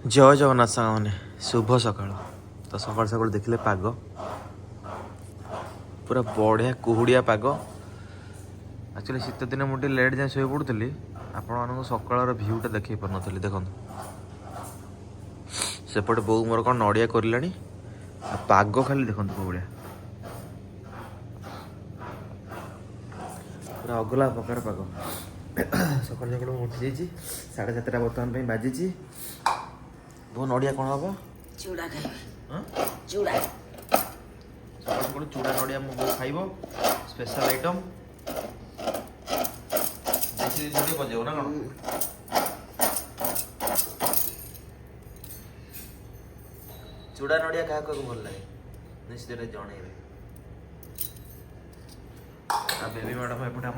जय जगन्नाथ साने शुभ सकाल। तो सकाल सकाल देखिले पाग पूरा बढ़िया कुहुड़िया पाग। एक्चुअली शीत दिन मुझे लेट जाए शो पड़ुली आपण सकाल भ्यूटा देखे पार नी। देखो सेपटे बो मोर कौन नड़िया कर पाग खाली देखो कुहुड़िया पूरा अगला प्रकार पाग। सकाल सकाल उठी जा 7:30 बर्तमान बाजी वो नड़िया कौन हम चूड़ा खाइबे चूड़ा सकाल सकाल चूड़ा नड़िया मो बो खाइब स्पेशल आइटम देसी जिनिस बजेब ना कौन चूड़ा नड़िया क्या भल लगे निश्चित जनइबे। बेबी मैडम एपटे आम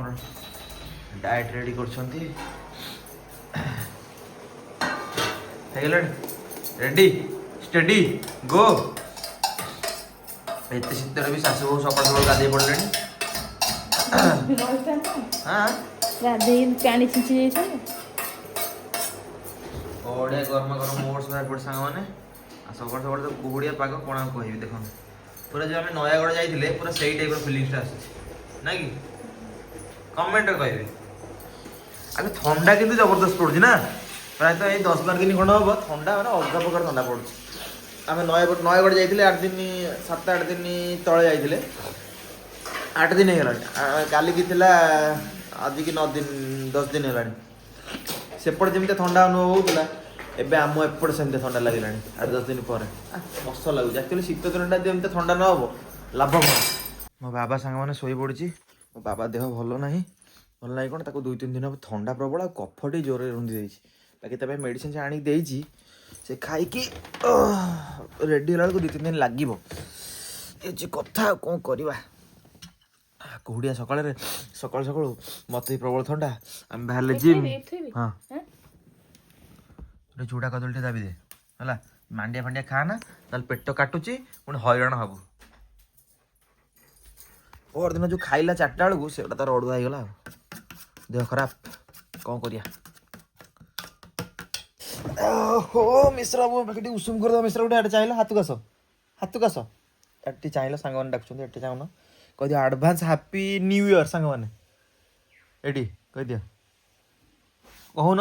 डाएट रेडी कर रेडी स्टेडी गो। एत शीत भी शाशु बहु सकाल सकाल गाधे पड़े हाँ पानी छिंची बढ़िया गरम गरम ओट्स बाहर पड़े सांग मैंने सकाल सकाल तो कुहुड़िया पाग कौन कह देख पूरा जो आम नयागढ़ जाइए पूरा से टाइप फिलिंगटा आस ना कि कमेंट कहे आगे ठंडा किंतु जबरदस्त पड़ुଛି ना प्रायतः ये 10-12 दिन खंड हम ठंडा मैंने अलग प्रकार ठंडा पड़ुଛି। आम नयागढ़ जाइए 8 दिन 7-8 दिन तले जाइए 8 दिन हो काली की आज की 9 दिन 10 दिन है सेपट जमी ठंडा अनुभव होता एवं आम एपटे सेमती ठंडा लगे 8-10 दिन पर कष्ट लगुच। एक्चुअली शीत दिन जमी ठंडा न हम लाभ कौन मो बाबा सांग मैंने शो पड़ी मो बाबा देह भल ना भल ना कौन 2-3 दिन हम ठंडा प्रबल आ कफटी जोर रुंधी देती बाकी मेडिसिन से आनी देती से खाई रेडी होला 2-3 दिन लगे ये कथा कौन करवा। कुहुड़िया सकाल सकाल सकाल मत प्रबल ठंडा आम बाहर जिम हाँ चूड़ा कदली दाबी दे है मांडिया फांडिया खा ना पेट काटुची पुणी हईराण हबू। और दिन जो खाइला 4टा बेलू से तार अड़ुआ होगला देह खराब कौन करिया। हो मिश्रा बाबू उषुम कर मिश्रा गोटे चाहिए हाथ कस एटी चाहिए सांग मैंने डाकुं एटी चाहून कह दिया आडभांस हैप्पी न्यू ईयर सांग मैंने एटी कह दिया कहून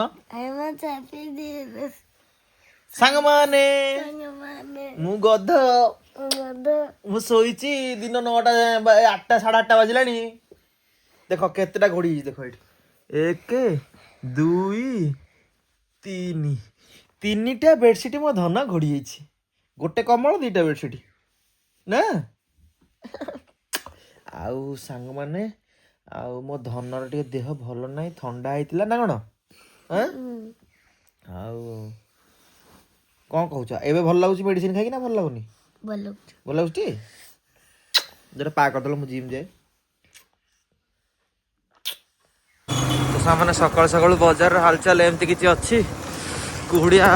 सांग माने मु गध मु शोची दिन 9टा 8टा 8:30 बाजिलानी देख केतेटा घोड़ी देख ये 1 2 3 3टा बेडसीट मो धन घोड़ी गोटे कमल 2टा बेडसीट ना आउ सांग माने आउ मो धनर टे देह भल ना ठंडा होता ना कौन आउ कौन कहूच एबे भल लगुच मेडिसिन खाई ना भल लगुनि भल लगुच जरा पा करदेल मु जिम जाए। तो सामने सकाल सकाल बजार हालचाल एमती किसी अच्छी कुहुड़िया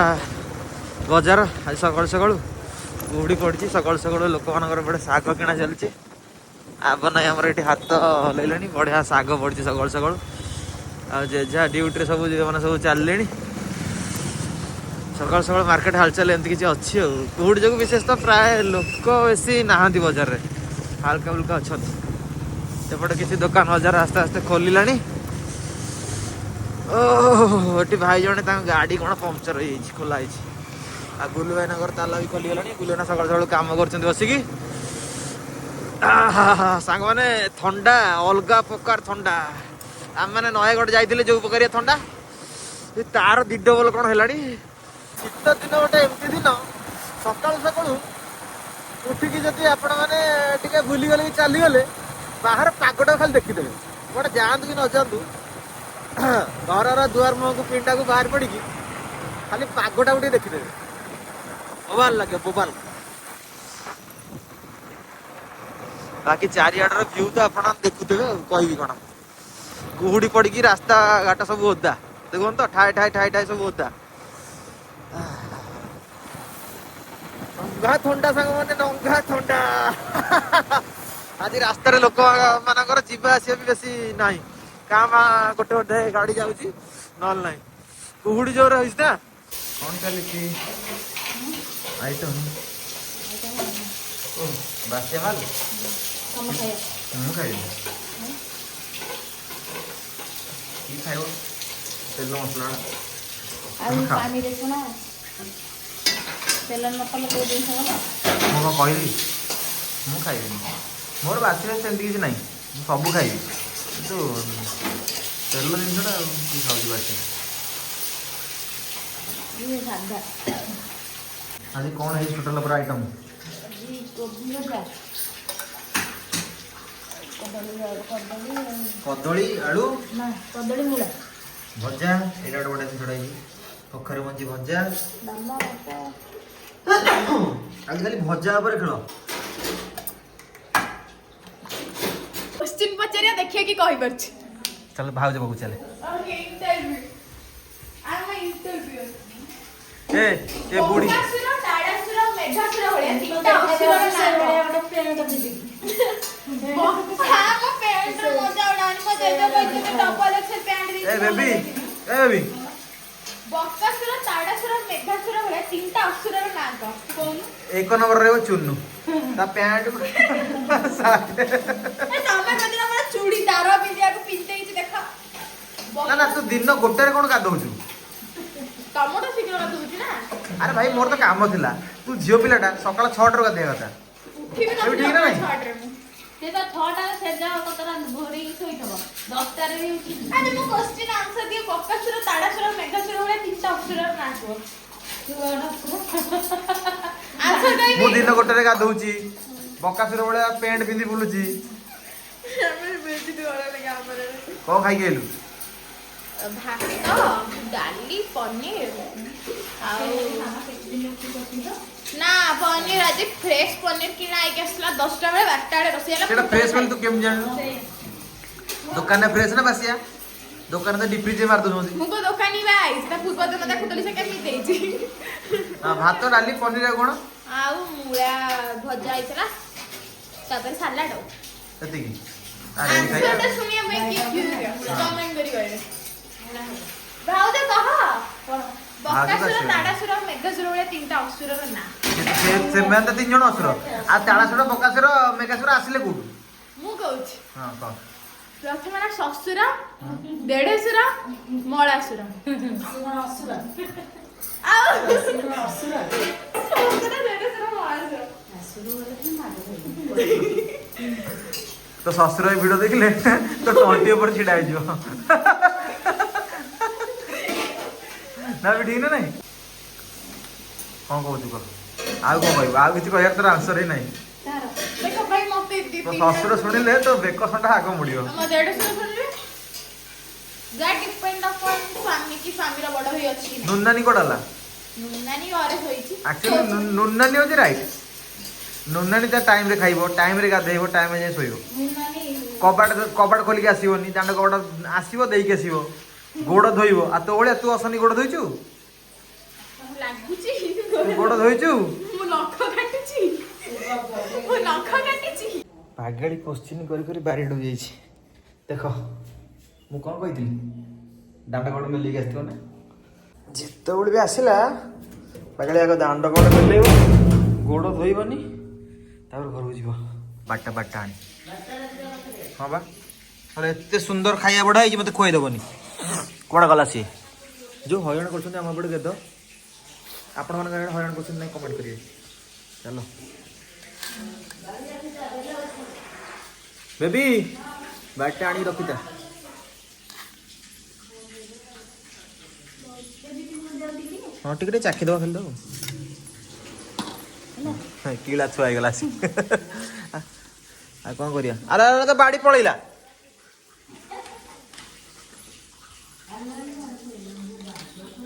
बजार आज सकाल सकाल कुहुड़ी पड़ी सकाल सकाल लोक मान शाग किଣା चलती आब ना आमर ये हाथ हल्ला बढ़िया शाग पड़ी सकाल सकाल आजा ड्यूटी सब मैंने सब चलिए सकाल सकाल मार्केट हालचाल एमती किसी अच्छी कुहुड़ी जो विशेष तो प्राय लोक बेसी नहांती बजार में हाल्का फुल्का अच्छा सेपटे किसी दुकान बजार आस्ते आस्ते खोलिला ओटी भाई जने गाड़ी कौन पंक्चर हो खोला आ गुलू भाई नगर ताला भी खोलीगला गुलू भाई सकाल सकाल कम कर बसिकी सांग मैंने ठंडा अलग प्रकार ठंडा आम मैंने नयागढ़ जाइए जो प्रकार ठंडा तार 2 डबल कौन है शीत दिन गोटे एमती दिन सकाल सकाल उठिकी जदि आपण मैंने बुलीगले कि चलीगले बाहर पागटा खाली देखीदेवे गोटे जातु कि न जातु घर दुआर मुह को पिंडा को बाहर पड़ी खाली पागटा गोटे देखीदेवे बोबाल लगे बोबाल। बाकी चारिआडर व्यू तो आप देखुवे कहि कौन कुहुड़ी पड़ी रास्ता घाट सब ओदा देखो तो ठाए ठाए ठाए ठाए सब ओदा नंगा थंडा सांग मैंने नंगा थंडा आज रास्तार लोक मानकर जीवा आसिया भी बेसी ना क्या गोटे गोटे गाड़ी जाऊँगी ना कुहुड़ी जोर हो कौन चली आइटम बास्या माल खाई खाइब तेल मसला पानी देखो ना तेल न पड़े कोई दिन ମୁଁ କ'ଣ କହିଲି ମୁଁ ଖାଇବିନି ମୋର ବାସିରେ ସେମିତି କିଛି ନାହିଁ ମୁଁ ସବୁ ଖାଇବି କିନ୍ତୁ ତେଲ ଜିନିଷଟା ଆଉ କି ଖାଉଛି ବାସି ये सादा ଆଜି କ'ଣ ହେଇଛି ଟୋଟାଲ ପୁରା ଆଇଟମ୍ जी कोबी भजा କଦଳୀ ଆଳୁ ना कदली मूला ଭଜା ଏଇଟା ଗୋଟେ ବଢ଼ିଆ ଜିନିଷଟା ହେଇଛି କଖାରୁ ମଞ୍ଜି ଭଜା डालमा ଆଜି ଖାଲି ଭଜା ଉପରେ ଖେଳ क्वेश्चन पचारिया देखिए कि कहि परछि ଚାଲ ଭାଉଜ ପାଖକୁ ଚାଲେ okay interview I am interview ଏ ବୁଢ଼ୀ ओकासुर टाडासुर मेघासुर भलिया तीनटा असुर ना ଗୋଟେ ପ୍ଲେଟ ଦିଦି हां मो पैंट रो मजा उडानी मो देबे कहते डबल एक्सेल पैंट दी ए बेबी बकासुर टाडासुर मेघासुर भलिया तीनटा असुर रो नाम क कोन ଏକ ନମ୍ବର ରହିବ ଚୁନୁ ତା ପ୍ୟାଣ୍ଟ ए तमे कदिन हमरा चूड़ी दार पिंदिया को पिंतेइछि देखा ନା ନା ତୁ ଦିନ ଗୋଟେରେ କ'ଣ ଗାଧଉଛୁ टमाटो शीघ्र गाधुछि ना ଆରେ ଭାଇ ମୋର ତ କାମ ଥିଲା ତୁ ଝିଅ ପିଲାଟା ସକାଳ 6ଟାରୁ ଗାଧେଇବା କଥା ठीक ଏବେ ଠିକ ନା ନାଇଁ? ସେ ତ 6ଟାରେ ସେଜା କତରା ଘୋରି ଶୋଇଥିବ 10ଟାରେ ବି ଉଠି अरे मो क्वेश्चन आंसर दिए बकासुर टाडासुर मेघासुर भलिया तीनटा असुर रो नाम को आंसर दे ମୁଁ ଦିନ ଗୋଟେରେ ଗାଧଉଛି ବକାସୁର ଭଳିଆ ପ୍ୟାଣ୍ଟ ପିନ୍ଧି ବୁଲୁଛି हमें बेटी द्वारा लगा पर କ'ଣ ଖାଇକି ଆଇଲୁ भात डाली पनीर ना पनीर आज फ्रेश पनीर किना आइके आसला 10टा बेले 12टा बेले रोसै ସେଟା ଫ୍ରେଶ୍ ବୋଲି ତୁ କେମିତି ଜାଣିଲୁ ଦୋକାନରେ ଫ୍ରେଶ୍ ନା ବାସିଆ ଦୋକାନରେ ତ ଡିପ୍ ଫ୍ରିଜ୍ ମାରି ଦେଉଛନ୍ତି मुको दुकानी बाई ता पूर्व दिन मते खुदली से केमी देछि ଭାତ ଡାଲି ପନିର ଆଉ କ'ଣ आउ मूला भजा आइतला तापर सलाड ଏତିକି ଆରେ ଖାଇବା आंसर सुनिए मैं की कमेंट करी गए भाउ दे कह बकासुर टाडासुर मेघासुर भलिया तीनटा असुर रो ना ସେମାନେ ତ 3 ଜଣ ଅସୁର ଆଉ ତାଳାସୁର ବକାସୁର ମେଘାସୁର ଆସିଲେ କୋଉଠୁ मु कहूछि ହଁ କହ प्रथम ना ससुर देढसुर मळासुर ଅସୁର आउ ଅସୁର ससुर देढसुर मळासुर ଅସୁର ବୋଲି ମାଡ ତ ଶ୍ୱଶୁର ଏ ଭିଡ଼ିଓ ଦେଖିଲେ ତ ତଣ୍ଟି ଉପରେ ଛିଡ଼ା ହେଇଯିବ ନା ବି ଠିକ ନା ନାଇଁ କ'ଣ କହୁଛୁ କହ ଆଉ କ'ଣ କହିବୁ ଆଉ କିଛି କହିବାର ତୋର ଆନ୍ସର ହିଁ ନାହିଁ ତାର देखो भाई मते दी ତ ଶ୍ୱଶୁର ଶୁଣିଲେ ତ ବେକ ସଣ୍ଟା ଆଗ ମୁଡ଼ିବ ଆମ ଦେଢଶୁର ଶୁଣିଲେ that depend upon स्वामी की स्वामी ର ବଡ ହୋଇ ଅଛି କି ନାହିଁ ନୁନାନି କୋଉଟା ହେଲା ନାନୀ ଘରେ ଶୋଇଛି ଆକ୍ଚୁଆଲି ନୁନାନି ହେଉଛି ରାଇଟ୍ ନୁନାନି ତା ଟାଇମ୍ରେ ଖାଇବ ଟାଇମ୍ରେ ଗାଧେଇବ ଟାଇମ୍ରେ ଯାଇ ଶୋଇବ ମୁନାନି କବାଟ ଖୋଲିକି ଆସିବନି ଦାଣ୍ଡ କବାଟ ଆସିବ ଦେଇକି ଆସିବ ଗୋଡ଼ ଧୋଇବ ଆଉ ତୋ ଭଳିଆ ତୁ ଅସନି ଗୋଡ଼ ଧୋଇଛୁ ଲାଗୁଛି ଗୋଡ଼ ଧୋଇଛୁ ମୁଁ ନଖ କାଟିଛି ମୁଁ ନଖ କାଟିଛି ପାଗାଳି କୋଶ୍ଚିନ୍ କରି କରି ବାରିଡ଼ ହୋଇଯାଇଛି ଦେଖ ମୁଁ କ'ଣ କହିଥିଲି ଦାଣ୍ଡ କବାଟ ମେଲେଇକି ଆସିଥିବ ନା ଯେତେବେଳେ ବି ଆସିଲା ପାଗାଳି ଆଗ ଦାଣ୍ଡ କବାଟ ମେଲେଇବ ଗୋଡ଼ ଧୋଇବନି ତାପରେ ଘରକୁ ଯିବ ବାଟା ବାଟା ଆଣି ହଁ ବା ହେଲେ ଏତେ ସୁନ୍ଦର ଖାଇବା ବଢ଼ା ହେଇଛି ମୋତେ ଖୁଆଇଦେବନି କୁଆଡ଼େ ଗଲା ସିଏ ଯେଉଁ ହଇରାଣ କରୁଛନ୍ତି ଆମ ଏପଟେ ଗେଦ ଆପଣମାନଙ୍କ ଆଡ଼େ ହଇରାଣ କରୁଛନ୍ତି ନାହିଁ କମେଣ୍ଟ କରିବେ ଚାଲ ବେବି ବାଟଟା ଆଣିକି ରଖିଥା ହଁ ଟିକେ ଟିକେ ଚାଖିଦେବା ଖାଲି ତ କିଳା ଛୁଆ ହେଇଗଲା ଆସି ଆଉ କ'ଣ କରିବା ଆରେ ଆରେ ତ ବାଡ଼ି ପଳେଇଲା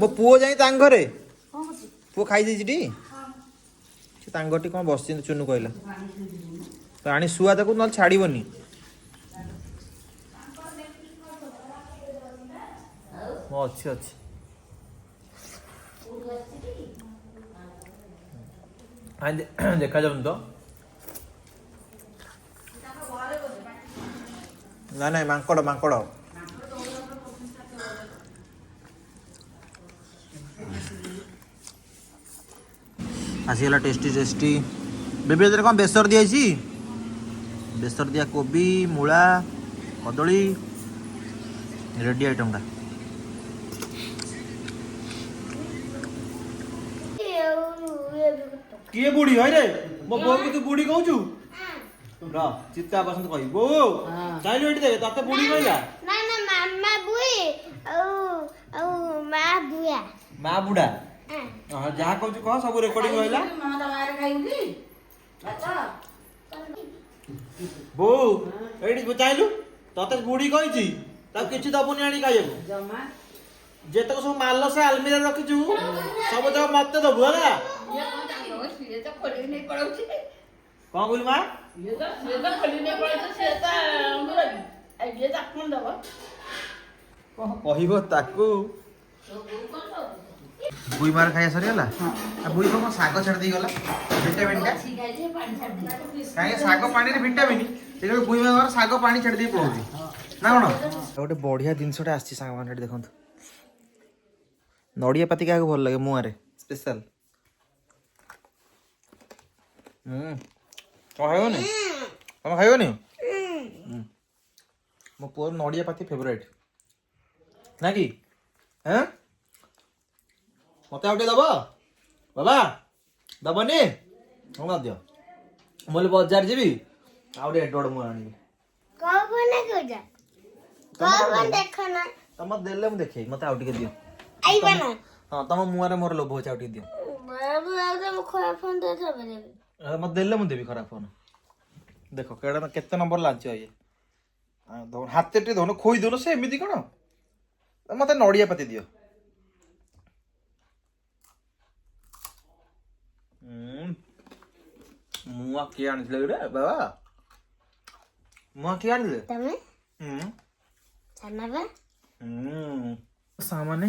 ମୋ ପୁଅ ଯାଇ ତାଙ୍କ ଘରେ ପୁଅ ଖାଇଦେଇଛି ଟି ସେ ତାଙ୍କ ଘରଟି କ'ଣ ବସିଛନ୍ତି ଚୁନୁ କହିଲା ତ ଆଣି ଶୁଆ ତାକୁ ନହେଲେ ଛାଡ଼ିବନି ଅଛି ଅଛି ଦେଖାଯାଉନି ତ ନା ନାଇଁ ମାଙ୍କଡ଼ ମାଙ୍କଡ଼ ଆସିଗଲା ଟେଷ୍ଟି ଟେଷ୍ଟି। ବେବି ଏଥିରେ କ'ଣ ବେସର ଦିଆହେଇଛି? ବେସର ଦିଆ କୋବି, ମୂଳା, କଦଳୀ, ରେଡ଼ି ଆଇଟମ୍ଟା। କିଏ ବୁଢ଼ୀ ଭାଇ ରେ? ମୋ ବୋଉ କି ତୁ ବୁଢ଼ୀ କହୁଛୁ? ର ଚିତ୍ତା ପସନ୍ଦ କହିବି ବୋଉ ଚାଇଲୁ ଏଠି ଦେଖେ ତତେ ବୁଢ଼ୀ କହିଲା। ନା ନା ମାମା ବୁଇ ଆଉ ମା ବୁଆ। ମା ବୁଢ଼ା ଯାହା କହୁଛୁ କହ, ସବୁ ରେକର୍ଡିଂ ରହିଲା। ବୋଉ ଏଇଠି ଚାଇଲୁ ତତେ ବୁଢ଼ୀ କହିଛି, ତାକୁ କିଛି ଦବୁନି ଆଣି ଖାଇବାକୁ। ଯେତକ ସବୁ ମାଲ ସେ ଆଲମିରା ରଖିଛୁ ସବୁ ତକ ମତେ ଦବୁ ହେଲା। କଣ କହିଲୁ ମା? କଣ କହିବ ତାକୁ? ବୁଇ ମାର ଖାଇବା ସରିଗଲା। ବୁଇ କଣ ଶାଗ ଛାଡ଼ି ଦେଇ ଗଲା ଭିଟାମିନଟା? କାହିଁକି ଶାଗ ପାଣିରେ ଭିଟାମିନ, ଦେଖିବେ ବୁଇ ମାର ଶାଗ ପାଣି ଛାଡ଼ି ଦେଇ ପଳଉଛି ନା କଣ? ଗୋଟେ ବଢିଆ ଜିନିଷଟା ଆସିଛି ସାଙ୍ଗମାନେ, ଏଠି ଦେଖନ୍ତୁ। ନଡ଼ିଆ ପାତି କାହାକୁ ଭଲ ଲାଗେ? ମୁଆଁରେ ସ୍ପେଶାଲ। ତମେ ଖାଇବନି? ତମେ ଖାଇବନି? ମୋ ପୁଅର ନଡ଼ିଆ ପାତି ଫେଭରାଇଟ୍ ନା କି? ମତେ ଆଉ ଟିକେ ଦବ ବାବା? ଦବନି? ହଁ ଦିଅ। ମୁଁ ବଜାର ଯିବି ଆଉ ଟିକେ ଏଡ ମୁଁ ଆଣିବି। ତମେ ଦେଲେ ମୁଁ ଦେଖେଇ, ମତେ ଆଉ ଟିକେ ଦିଅ। ହଁ ତମ ମୁହଁରେ ମୋର ଲୋଭ ଅଛି, ଆଉ ଟିକେ ଦିଅ। ମତେ ଦେଲେ ମୁଁ ଦେବି ଖରାପ ଫୋନ। ଦେଖ କେତେ ନମ୍ବର ଲାଞ୍ଚ ଇଏ। ହାତରେ ଟିକେ ଦଉନ, ଖୋଇ ଦଉନ ସେ ଏମିତି କଣ? ମତେ ନଡ଼ିଆ ପାତି ଦିଅ। ମୁଆ କିଏ ଆଣିଥିଲେ ଗୋଟେ ବାବା? ମୁଆ କିଏ ଆଣିଥିଲେ? ସାମାନେ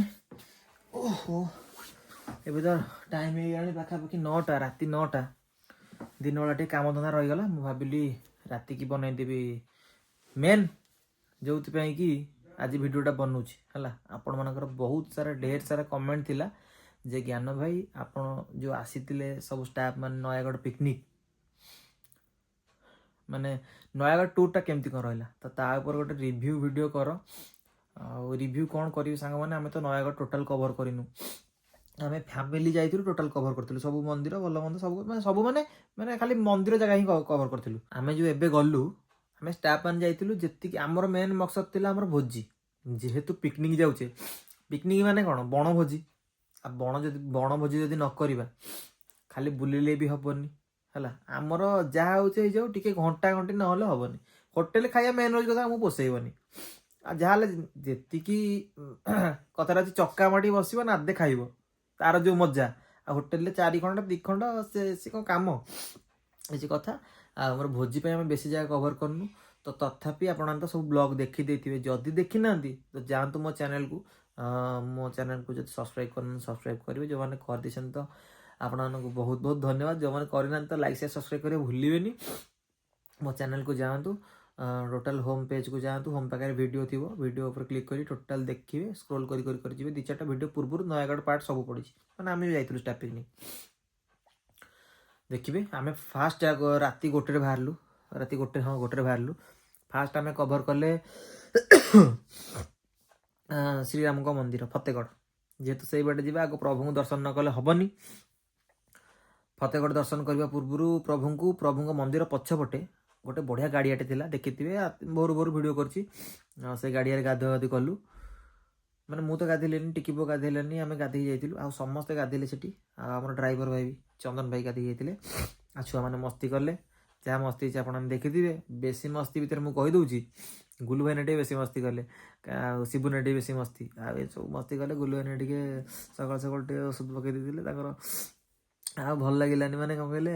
ଓହୋ ଏବେ ତ ଟାଇମ ହେଇଗଲାଣି ପାଖାପାଖି 9ଟା, ରାତି 9ଟା। ଦିନବେଳା ଟିକେ କାମ ଧନ୍ଦା ରହିଗଲା। ମୁଁ ଭାବିଲି ରାତିକି ବନେଇଦେବି ମେନ୍, ଯେଉଁଥିପାଇଁ କି ଆଜି ଭିଡ଼ିଓଟା ବନଉଛି ହେଲା। ଆପଣମାନଙ୍କର ବହୁତ ସାରା ଢେର ସାରା କମେଣ୍ଟ ଥିଲା ଯେ ଜ୍ଞାନ ଭାଇ ଆପଣ ଯେଉଁ ଆସିଥିଲେ ସବୁ ଷ୍ଟାଫ୍ ମାନେ ନୟାଗଡ଼ ପିକନିକ୍, ମାନେ ନୟାଗଡ଼ ଟୁର୍ଟା କେମିତି କ'ଣ ରହିଲା, ତ ତା ଉପରେ ଗୋଟେ ରିଭ୍ୟୁ ଭିଡ଼ିଓ କର। ଆଉ ରିଭ୍ୟୁ କ'ଣ କରିବି ସାଙ୍ଗମାନେ, ଆମେ ତ ନୟାଗଡ଼ ଟୋଟାଲ୍ କଭର୍ କରିନୁ। ଆମେ ଫ୍ୟାମିଲି ଯାଇଥିଲୁ, ଟୋଟାଲ୍ କଭର୍ କରିଥିଲୁ ସବୁ ମନ୍ଦିର ଭଲ ମନ୍ଦ ସବୁ ମାନେ ଖାଲି ମନ୍ଦିର ଜାଗା ହିଁ କଭର୍ କରିଥିଲୁ। ଆମେ ଯେଉଁ ଏବେ ଗଲୁ, ଆମେ ଷ୍ଟାଫ୍ ମାନେ ଯାଇଥିଲୁ। ଯେତିକି ଆମର ମେନ୍ ମକସଦ ଥିଲା ଆମର ଭୋଜି। ଯେହେତୁ ପିକନିକ୍ ଯାଉଛେ, ପିକନିକ୍ ମାନେ କ'ଣ ବଣଭୋଜି। ଆଉ ବଣଭୋଜି ଯଦି ନ କରିବା ଖାଲି ବୁଲିଲେ ବି ହେବନି ହେଲା। ଆମର ଯାହା ହେଉଛି ହେଇଯାଉ, ଟିକେ ଘଣ୍ଟା ଘଣ୍ଟି ନହେଲେ ହେବନି। ହୋଟେଲ ଖାଇବା ମେନ୍ ରହୁଛି କଥା, ଆମକୁ ପୋଷେଇବନି। ଆଉ ଯାହାହେଲେ ଯେତିକି କଥାଟା ଅଛି, ଚକା ମାଟି ବସିବ ନାଦେ ଖାଇବ, ତାର ଯେଉଁ ମଜା। ଆଉ ହୋଟେଲରେ 4 ଖଣ୍ଡ 2 ଖଣ୍ଡ ସେ କ'ଣ କାମ କିଛି କଥା। ଆଉ ଆମର ଭୋଜି ପାଇଁ ଆମେ ବେଶୀ ଜାଗା କଭର୍ କରୁନୁ। ତ ତଥାପି ଆପଣମାନେ ତ ସବୁ ବ୍ଲଗ୍ ଦେଖିଦେଇଥିବେ। ଯଦି ଦେଖିନାହାନ୍ତି ତ ଯାଆନ୍ତୁ ମୋ ଚ୍ୟାନେଲକୁ ଯଦି ସବସ୍କ୍ରାଇବ୍ କରିନାହାନ୍ତି ସବସ୍କ୍ରାଇବ୍ କରିବେ। ଯେଉଁମାନେ କରିଦେଇଛନ୍ତି ତ ଆପଣମାନଙ୍କୁ ବହୁତ ବହୁତ ଧନ୍ୟବାଦ। ଯେଉଁମାନେ କରିନାହାନ୍ତି ତ ଲାଇକ୍ ସେୟାର ସବସ୍କ୍ରାଇବ୍ କରିବା ଭୁଲିବେନି। ମୋ ଚ୍ୟାନେଲକୁ ଯାଆନ୍ତୁ, ଟୋଟାଲ୍ ହୋମ୍ ପେଜ୍କୁ ଯାଆନ୍ତୁ। ହୋମ୍ ପାଖରେ ଭିଡ଼ିଓ ଥିବ, ଭିଡ଼ିଓ ଉପରେ କ୍ଲିକ୍ କରି ଟୋଟାଲ୍ ଦେଖିବେ। ସ୍କ୍ରୋଲ୍ କରି ଯିବେ। 2-4ଟା ଭିଡ଼ିଓ ପୂର୍ବରୁ ନୟାଗଡ଼ ପାର୍ଟ ସବୁ ପଡ଼ିଛି, ମାନେ ଆମେ ବି ଯାଇଥିଲୁ ଷ୍ଟାଫ୍ ପିକନିକ୍ ଦେଖିବେ। ଆମେ ଫାଷ୍ଟ ରାତି 1ରେ ବାହାରିଲୁ। ରାତି 1ରେ ବାହାରିଲୁ। ଫାଷ୍ଟ ଆମେ କଭର୍ କଲେ ଶ୍ରୀରାମଙ୍କ ମନ୍ଦିର ଫତେଗଡ଼। ଯେହେତୁ ସେଇ ବାଟେ ଯିବା, ଆଗ ପ୍ରଭୁଙ୍କୁ ଦର୍ଶନ ନ କଲେ ହେବନି। ଫତେଗଡ଼ ଦର୍ଶନ କରିବା ପୂର୍ବରୁ ପ୍ରଭୁଙ୍କ ମନ୍ଦିର ପଛପଟେ ଗୋଟେ ବଢ଼ିଆ ଗାଡ଼ିଆଟେ ଥିଲା, ଦେଖିଥିବେ। ଭୋରୁ ଭିଡ଼ିଓ କରିଛି। ସେ ଗାଡ଼ିଆରେ ଗାଧୁଆଗାଧି କଲୁ। ମାନେ ମୁଁ ତ ଗାଧେଇଲିନି, ଟିକି ପୁଅ ଗାଧେଇଲାନି, ଆମେ ଗାଧେଇ ଯାଇଥିଲୁ। ଆଉ ସମସ୍ତେ ଗାଧେଇଲେ ସେଠି। ଆଉ ଆମର ଡ୍ରାଇଭର ଭାଇ ବି ଚନ୍ଦନ ଭାଇ ଗାଧେଇ ଯାଇଥିଲେ। ଆଉ ଛୁଆମାନେ ମସ୍ତି କଲେ, ଯାହା ମସ୍ତି ହେଇଛି ଆପଣମାନେ ଦେଖିଥିବେ। ବେଶୀ ମସ୍ତି ଭିତରେ ମୁଁ କହିଦେଉଛି, ଗୁଲୁ ଭାଇନା ଟିକେ ବେଶୀ ମସ୍ତି କଲେ, ଆଉ ଶିବୁନା ଟିକେ ବେଶୀ ମସ୍ତି। ଆଉ ଏସବୁ ମସ୍ତି କଲେ। ଗୁଲୁ ଭାଇନା ଟିକେ ସକାଳୁ ଟିକେ ଓଷଧ ପକେଇ ଦେଇଥିଲେ ତାଙ୍କର। ଆଉ ଭଲ ଲାଗିଲାନି, ମାନେ କ'ଣ କହିଲେ,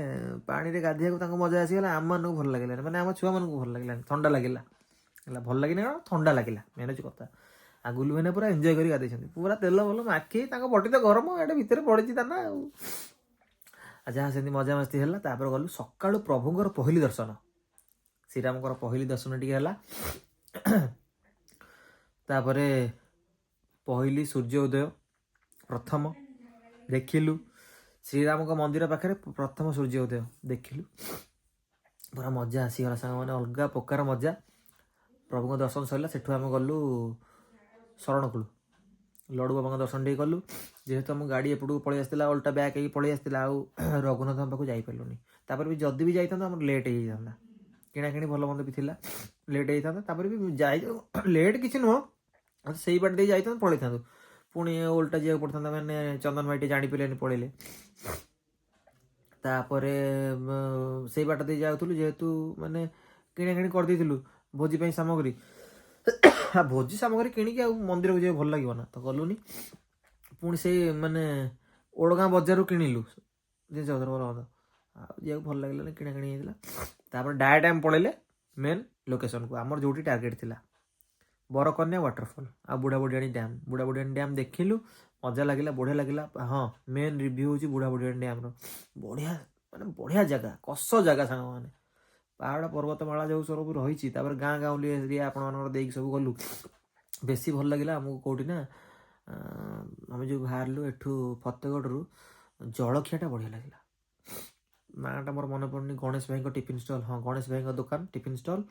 ପାଣିରେ ଗାଧୋଇବାକୁ ତାଙ୍କୁ ମଜା ଆସିଗଲା, ଆମମାନଙ୍କୁ ଭଲ ଲାଗିଲାନି, ମାନେ ଆମ ଛୁଆମାନଙ୍କୁ ଭଲ ଲାଗିଲାନି। ଥଣ୍ଡା ଲାଗିଲା ହେଲା, ଭଲ ଲାଗିନି କ'ଣ, ଥଣ୍ଡା ଲାଗିଲା, ମେନ୍ ହେଉଛି କଥା। ଆଉ ଗୁଲୁ ଭାଇନା ପୁରା ଏନ୍ଜୟ କରି ଗାଧେଇଛନ୍ତି, ପୁରା ତେଲ ଭଲ ମାଖି, ତାଙ୍କ ବଟି ତ ଗରମ, ଏଇଟା ଭିତରେ ପଡ଼ିଛି ଦାନା ଆଉ ଯାହା ସେମିତି ମଜାମସ୍ତି ହେଲା। ତାପରେ ଗଲୁ ସକାଳୁ ପ୍ରଭୁଙ୍କର ପହିଲି ଦର୍ଶନ, ଶ୍ରୀରାମଙ୍କର ପହିଲି ଦର୍ଶନ ଟିକେ ହେଲା। ତାପରେ ପହିଲି ସୂର୍ଯ୍ୟ ଉଦୟ ପ୍ରଥମ ଦେଖିଲୁ। ଶ୍ରୀରାମଙ୍କ ମନ୍ଦିର ପାଖରେ ପ୍ରଥମ ସୂର୍ଯ୍ୟ ଉଦୟ ଦେଖିଲୁ। ପୁରା ମଜା ଆସିଗଲା ସାଙ୍ଗମାନେ, ଅଲଗା ପ୍ରକାର ମଜା। ପ୍ରଭୁଙ୍କ ଦର୍ଶନ ସରିଲା, ସେଠୁ ଆମେ ଗଲୁ ଶରଣକୂଳ, ଲଡ଼ୁ ବାବାଙ୍କ ଦର୍ଶନ ଟିକେ କଲୁ। ଯେହେତୁ ଆମ ଗାଡ଼ି ଏପଟକୁ ପଳେଇ ଆସିଥିଲା, ଅଲ୍ଟା ବ୍ୟାକ୍ ହେଇକି ପଳେଇ ଆସିଥିଲା, ଆଉ ରଘୁନାଥଙ୍କ ପାଖକୁ ଯାଇପାରିଲୁନି। ତାପରେ ବି ଯଦି ବି ଯାଇଥାନ୍ତୁ ଆମର ଲେଟ୍ ହେଇଯାଇଥାନ୍ତା, କିଣାକିଣି ଭଲ ମନ୍ଦ ବି ଥିଲା, ଲେଟ୍ ହେଇଥାନ୍ତା। ତାପରେ ବି ଯାଇ ଲେଟ୍ କିଛି ନୁହଁ, ସେଇ ବାଟ ଦେଇ ଯାଇଥାନ୍ତୁ ପଳେଇଥାନ୍ତୁ, ପୁଣି ଓଲ୍ଟା ଯିବାକୁ ପଡ଼ିଥାନ୍ତା। ମାନେ ଚନ୍ଦନ ଭାଇ ଟିକେ ଜାଣିପାରିଲେନି, ପଳେଇଲେ। ତାପରେ ସେଇ ବାଟ ଦେଇ ଯାଉଥିଲୁ, ଯେହେତୁ ମାନେ କିଣାକିଣି କରିଦେଇଥିଲୁ ଭୋଜି ପାଇଁ ସାମଗ୍ରୀ। ଭୋଜି ସାମଗ୍ରୀ କିଣିକି ଆଉ ମନ୍ଦିରକୁ ଯିବାକୁ ଭଲ ଲାଗିବ ନା, ତ ଗଲୁନି। ପୁଣି ସେଇ ମାନେ ଓଡ଼ଗାଁ ବଜାରରୁ କିଣିଲୁ ଜିନିଷ ପତ୍ର ଭଲ ମନ୍ଦ, ଆଉ ଯିବାକୁ ଭଲ ଲାଗିଲାନି, କିଣାକିଣି ହେଇଥିଲା। ତାପରେ ଡାଇରେକ୍ଟ ଆମେ ପଳେଇଲେ ମେନ୍ ଲୋକେସନ୍କୁ, ଆମର ଯେଉଁଠି ଟାର୍ଗେଟ୍ ଥିଲା, ବରକନ୍ୟା ୱାଟରଫଲ୍ ଆଉ ବୁଢ଼ାବୁଢ଼ିଆଣୀ ଡ୍ୟାମ୍। ବୁଢ଼ାବୁଢ଼ିଆଣୀ ଡ୍ୟାମ୍ ଦେଖିଲୁ, ମଜା ଲାଗିଲା, ବଢ଼ିଆ ଲାଗିଲା। ହଁ, ମେନ୍ ରିଭ୍ୟୁ ହେଉଛି ବୁଢ଼ାବୁଢ଼ିଆଣୀ ଡ୍ୟାମ୍ର। ବଢ଼ିଆ, ମାନେ ବଢ଼ିଆ ଜାଗା, କଷ ଜାଗା ସାଙ୍ଗମାନେ। ପାହାଡ଼ ପର୍ବତମାଳା ଯେଉଁ ସବୁ ରହିଛି, ତାପରେ ଗାଁ ଗାଉଁଲି ଏରିଆ ଆପଣମାନଙ୍କର ଦେଇକି ସବୁ ଗଲୁ। ବେଶୀ ଭଲ ଲାଗିଲା ଆମକୁ କେଉଁଠି ନା, ଆମେ ଯେଉଁ ବାହାରିଲୁ ଏଠୁ ଫତେଗଡ଼ରୁ, ଜଳଖିଆଟା ବଢ଼ିଆ ଲାଗିଲା। ନାଁଟା ମୋର ମନେ ପଡ଼ୁନି, ଗଣେଶ ଭାଇଙ୍କ ଟିଫିନ୍ ଷ୍ଟଲ୍। ହଁ, ଗଣେଶ ଭାଇଙ୍କ ଦୋକାନ ଟିଫିନ୍ ଷ୍ଟଲ୍।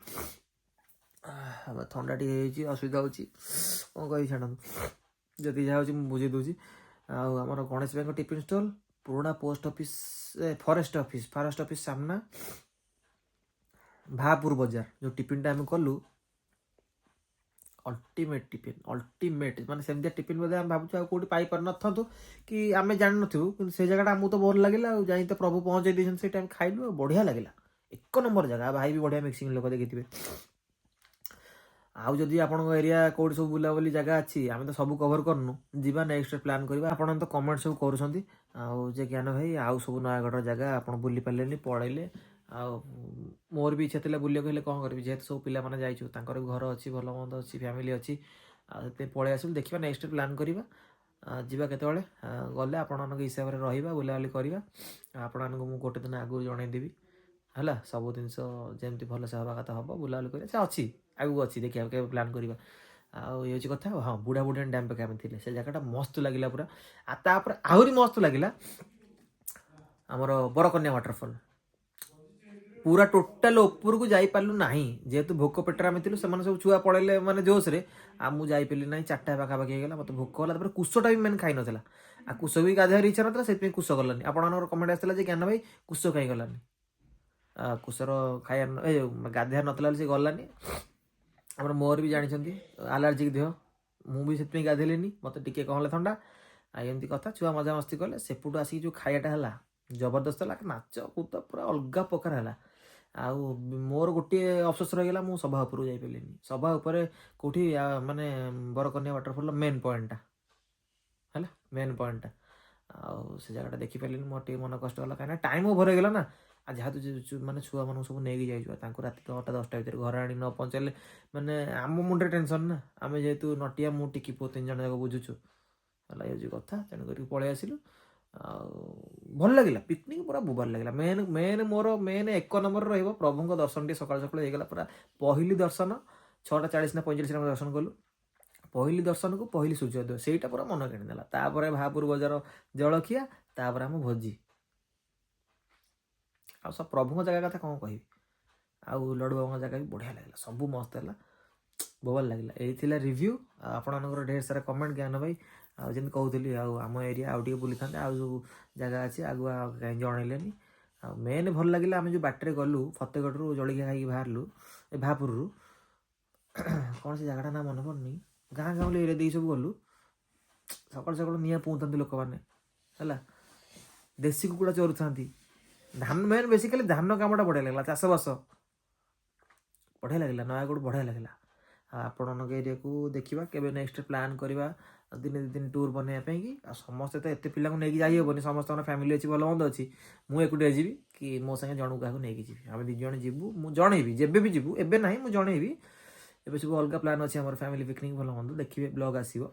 ଥଣ୍ଡା ଟିକେ ହେଇଛି, ଅସୁବିଧା ହେଉଛି, କ'ଣ କହିବି ଛାଡ଼ନ୍ତୁ, ଯଦି ଯାହା ହେଉଛି ମୁଁ ବୁଝେଇ ଦେଉଛି। ଆଉ ଆମର ଗଣେଶ ଭାଇଙ୍କ ଟିଫିନ୍ ଷ୍ଟଲ୍, ପୁରୁଣା ପୋଷ୍ଟ ଅଫିସ୍, ଫରେଷ୍ଟ ଅଫିସ୍ ସାମ୍ନା, ଭାପୁର ବଜାର। ଯେଉଁ ଟିଫିନ୍ଟା ଆମେ କଲୁ, ଅଲ୍ଟିମେଟ୍ ଟିଫିନ୍, ଅଲ୍ଟିମେଟ୍। ମାନେ ସେମିତିଆ ଟିଫିନ୍ ବୋଧେ ଆମେ ଭାବୁଛୁ ଆଉ କେଉଁଠି ପାଇପାରିନଥାନ୍ତୁ, କି ଆମେ ଜାଣିନଥିବୁ, କିନ୍ତୁ ସେ ଜାଗାଟା ଆମକୁ ତ ଭଲ ଲାଗିଲା। ଆଉ ଯାଇ ତ ପ୍ରଭୁ ପହଞ୍ଚେଇ ଦେଇଛନ୍ତି, ସେଇଟା ଆମେ ଖାଇଲୁ, ଆଉ ବଢ଼ିଆ ଲାଗିଲା, ଏକ ନମ୍ବର ଜାଗା। ଭାଇ ବି ବଢ଼ିଆ ମିକ୍ସିଂ ଲୋକ ଦେଖିଥିବେ। ଆଉ ଯଦି ଆପଣଙ୍କ ଏରିଆ କେଉଁଠି ସବୁ ବୁଲାବୁଲି ଜାଗା ଅଛି, ଆମେ ତ ସବୁ କଭର୍ କରିନୁ, ଯିବା ନେକ୍ସଟ ପ୍ଲାନ୍ କରିବା। ଆପଣ ତ କମେଣ୍ଟ ସବୁ କରୁଛନ୍ତି, ଆଉ ଯେ ଜ୍ଞାନ ଭାଇ ଆଉ ସବୁ ନୟାଗଡ଼ର ଜାଗା ଆପଣ ବୁଲି ପାରିଲେନି, ପଳେଇଲେ। ଆଉ ମୋର ବି ଇଚ୍ଛା ଥିଲା ବୁଲିବାକୁ, ହେଲେ କ'ଣ କରିବି, ଯେହେତୁ ସବୁ ପିଲାମାନେ ଯାଇଛୁ, ତାଙ୍କର ବି ଘର ଅଛି, ଭଲ ମନ୍ଦ ଅଛି, ଫ୍ୟାମିଲି ଅଛି, ଆଉ ସେଥିପାଇଁ ପଳେଇ ଆସିଲୁ। ଦେଖିବା ନେକ୍ସଟ ପ୍ଲାନ୍ କରିବା, ଯିବା କେତେବେଳେ, ଗଲେ ଆପଣମାନଙ୍କ ହିସାବରେ ରହିବା, ବୁଲାବୁଲି କରିବା। ଆପଣମାନଙ୍କୁ ମୁଁ ଗୋଟେ ଦିନ ଆଗରୁ ଜଣେଇଦେବି ହେଲା, ସବୁ ଜିନିଷ ଯେମିତି ଭଲସେ ହେବା କଥା ହେବ, ବୁଲାବୁଲି କରିବା। ସେ ଅଛି, ଆଗକୁ ଅଛି, ଦେଖିବା କେବେ ପ୍ଲାନ୍ କରିବା। ଆଉ ଇଏ ହେଉଛି କଥା। ହଁ, ବୁଢ଼ାବୁଢ଼ିଆଣୀ ଡ୍ୟାମ୍ ପାଖେ ଆମେ ଥିଲେ, ସେ ଜାଗାଟା ମସ୍ତ ଲାଗିଲା ପୁରା। ଆଉ ତାପରେ ଆହୁରି ମସ୍ତ ଲାଗିଲା ଆମର ବରକନ୍ୟା ୱାଟରଫଲ୍। ପୁରା ଟୋଟାଲ ଉପରକୁ ଯାଇପାରିଲୁ ନାହିଁ, ଯେହେତୁ ଭୋକ ପେଟରେ ଆମେ ଥିଲୁ। ସେମାନେ ସବୁ ଛୁଆ ପଳେଇଲେ ମାନେ ଜୋସ୍ରେ, ଆଉ ମୁଁ ଯାଇପାରିଲି ନାହିଁ। 4ଟା ପାଖାପାଖି ହେଇଗଲା, ମୋତେ ଭୋକ ହେଲା। ତାପରେ କୁଶଟା ବି ମାନେ ଖାଇନଥିଲା, ଆଉ କୁଶ ବି ଗାଧୋଇବାର ଇଚ୍ଛା ନଥିଲା, ସେଥିପାଇଁ କୁଶ ଗଲାନି। ଆପଣଙ୍କର କମେଣ୍ଟ ଆସିଥିଲା ଯେ ଜ୍ଞାନ ଭାଇ କୁଶ କାହିଁ ଗଲାନି, କୁଶର ଖାଇବା ଗାଧୋଇବା ନଥିଲା ବୋଲି ସେ ଗଲାନି। ଆମର ମୋର ବି ଜାଣିଛନ୍ତି ଆଲାର୍ଜିକ୍ ଦେହ, ମୁଁ ବି ସେଥିପାଇଁ ଗାଧୋଇଲିନି, ମୋତେ ଟିକେ କ'ଣ ହେଲେ ଥଣ୍ଡା, ଆଉ ଏମିତି କଥା। ଛୁଆ ମଜାମସ୍ତି କଲେ, ସେପଟୁ ଆସିକି ଯେଉଁ ଖାଇବାଟା ହେଲା ଜବରଦସ୍ତ ହେଲା, ନାଚ କୁଦ ପୁରା ଅଲଗା ପ୍ରକାର ହେଲା। ଆଉ ମୋର ଗୋଟିଏ ଅଫସୋସ ରହିଗଲା, ମୁଁ ସଭା ଉପରକୁ ଯାଇପାରିଲିନି। ସଭା ଉପରେ କେଉଁଠି ମାନେ ବରକନ୍ୟା ୱାଟରଫଲ୍ର ମେନ୍ ପଏଣ୍ଟଟା ହେଲା, ମେନ୍ ପଏଣ୍ଟଟା, ଆଉ ସେ ଜାଗାଟା ଦେଖିପାରିଲିନି। ମୋର ଟିକେ ମନ କଷ୍ଟ ହେଲା, କାହିଁକିନା ଟାଇମ୍ ଓଭର ହେଇଗଲା ନା। ଆଉ ଯେହେତୁ ମାନେ ଛୁଆମାନଙ୍କୁ ସବୁ ନେଇକି ଯାଇଛୁ, ତାଙ୍କୁ ରାତି 9ଟା 10ଟା ଭିତରେ ଘରେ ଆଣି ନ ପହଞ୍ଚାଇଲେ ମାନେ ଆମ ମୁଣ୍ଡରେ ଟେନସନ୍ ନା। ଆମେ ଯେହେତୁ ନଟିଆ, ମୁଁ ଟିକି ପୁଅ, 3 ଜଣ ଯାକ ବୁଝୁଛୁ ହେଲା, ଏ ହେଉଛି କଥା। ତେଣୁକରି ପଳେଇ ଆସିଲୁ। ଆଉ ଭଲ ଲାଗିଲା, ପିକନିକ୍ ପୁରା ବୁବାର ଲାଗିଲା। ମୋର 1 ନମ୍ବର ରହିବ ପ୍ରଭୁଙ୍କ ଦର୍ଶନ ଟିକେ ସକାଳୁ ସକାଳୁ ହେଇଗଲା। ପୁରା ପହିଲି ଦର୍ଶନ 6ଟା 40 ନା 45 ଆମେ ଦର୍ଶନ କଲୁ। ପହିଲି ଦର୍ଶନକୁ ପହିଲି ସୂର୍ଯ୍ୟୋଦୟ, ସେଇଟା ପୁରା ମନ କିଣିଦେଲା। ତାପରେ ଭାପୁର ବଜାର ଜଳଖିଆ, ତାପରେ ଆମ ଭୋଜି। ଆଉ ସବୁ ପ୍ରଭୁଙ୍କ ଜାଗା କଥା କ'ଣ କହିବି, ଆଉ ଲଡ଼ୁ ବାବାଙ୍କ ଜାଗା ବି ବଢ଼ିଆ ଲାଗିଲା, ସବୁ ମସ୍ତ ହେଲା, ଭଲ ଲାଗିଲା। ଏଇ ଥିଲା ରିଭ୍ୟୁ। ଆଉ ଆପଣମାନଙ୍କର ଢେର ସାରା କମେଣ୍ଟ, ଜ୍ଞାନ ଭାଇ ଆଉ ଯେମିତି କହୁଥିଲି, ଆଉ ଆମ ଏରିଆ ଆଉ ଟିକେ ବୁଲିଥାନ୍ତେ, ଆଉ ସବୁ ଜାଗା ଅଛି, ଆଗୁଆ କାହିଁ ଜଣେଇଲେନି। ଆଉ ମେନ୍ ଭଲ ଲାଗିଲା, ଆମେ ଯେଉଁ ବାଟରେ ଗଲୁ ଫତେଗଡ଼ରୁ ଜଳଖିଆ ଖାଇକି ବାହାରିଲୁ, ଏ ଭାପୁରରୁ, କ'ଣ ସେ ଜାଗାଟା ନା ମନେ ପଡ଼ୁନି, ଗାଁ ଗାଉଁଲି ଏରିଆ ଦେଇ ସବୁ ଗଲୁ। ସକାଳୁ ସକାଳୁ ନିଆଁ ପୁଉଁଥାନ୍ତି ଲୋକମାନେ ହେଲା, ଦେଶୀ କୁକୁଡ଼ା ଚରୁଥାନ୍ତି, ଧାନ ମେନ୍ ବେସିକାଲି ଧାନ କାମଟା ବଢ଼ିଆ ଲାଗିଲା, ଚାଷବାସ ବଢ଼ିଆ ଲାଗିଲା, ନୟାଗଡ଼ ବଢ଼ିଆ ଲାଗିଲା। ଆଉ ଆପଣଙ୍କ ଏରିଆକୁ ଦେଖିବା କେବେ ନେକ୍ସଟ ପ୍ଲାନ୍ କରିବା, ଦିନେ 2 ଦିନ ଟୁର୍ ବନେଇବା ପାଇଁକି। ଆଉ ସମସ୍ତେ ତ ଏତେ ପିଲାଙ୍କୁ ନେଇକି ଯାଇହେବନି, ସମସ୍ତଙ୍କର ଫ୍ୟାମିଲି ଅଛି, ଭଲ ମନ୍ଦ ଅଛି। ମୁଁ ଏକୁଟିଆ ଯିବି କି ମୋ ସାଙ୍ଗେ ଜଣକୁ କାହାକୁ ନେଇକି ଯିବି, ଆମେ 2 ଜଣ ଯିବୁ। ମୁଁ ଜଣେଇବି ଯେବେ ବି ଯିବୁ, ଏବେ ନାହିଁ, ମୁଁ ଜଣେଇବି। ଏବେ ସବୁ ଅଲଗା ପ୍ଲାନ୍ ଅଛି ଆମର, ଫ୍ୟାମିଲି ପିକନିକ୍, ଭଲ ମନ୍ଦ ଦେଖିବେ, ବ୍ଲଗ୍ ଆସିବ।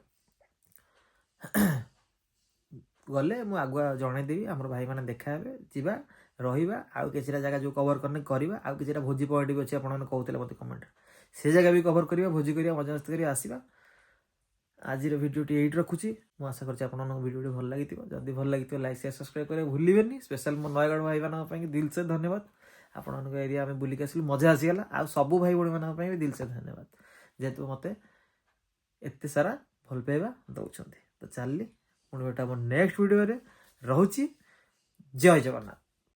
ଗଲେ ମୁଁ ଆଗୁଆ ଜଣେଇଦେବି, ଆମର ଭାଇମାନେ ଦେଖା ହେବେ, ଯିବା, ରହିବା। ଆଉ କିଛିଟା ଜାଗା ଯେଉଁ କଭର୍ କରିନି କରିବା, ଆଉ କିଛିଟା ଭୋଜି ପଏଣ୍ଟ ବି ଅଛି, ଆପଣମାନେ କହୁଥିଲେ ମୋତେ କମେଣ୍ଟରେ, ସେ ଜାଗା ବି କଭର୍ କରିବା, ଭୋଜି କରିବା, ମଜାମସ୍ତି କରିବା, ଆସିବା। ଆଜିର ଭିଡ଼ିଓଟି ଏଇଠି ରଖୁଛି। ମୁଁ ଆଶା କରୁଛି ଆପଣମାନଙ୍କ ଭିଡ଼ିଓଟି ଭଲ ଲାଗିଥିବ। ଯଦି ଭଲ ଲାଗିଥିବ ଲାଇକ୍ ସେୟାର ସବସ୍କ୍ରାଇବ୍ କରିବା ଭୁଲିବେନି। ସ୍ପେଶାଲ୍ ମୋ ନୟାଗଡ଼ ଭାଇମାନଙ୍କ ପାଇଁ ଦିଲ୍ ସେ ଧନ୍ୟବାଦ। ଆପଣମାନଙ୍କ ଏରିଆ ଆମେ ବୁଲିକି ଆସିଲୁ, ମଜା ଆସିଗଲା। ଆଉ ସବୁ ଭାଇ ଭଉଣୀମାନଙ୍କ ପାଇଁ ବି ଦିଲ୍ ସେ ଧନ୍ୟବାଦ, ଯେହେତୁ ମୋତେ ଏତେ ସାରା ଭଲ ପାଇବା ଦେଉଛନ୍ତି। ତ ଚାଲିଲି ପୁଣି ଗୋଟେ ଆମ ନେକ୍ସଟ ଭିଡ଼ିଓରେ ରହୁଛି। ଜୟ ଜଗନ୍ନାଥ।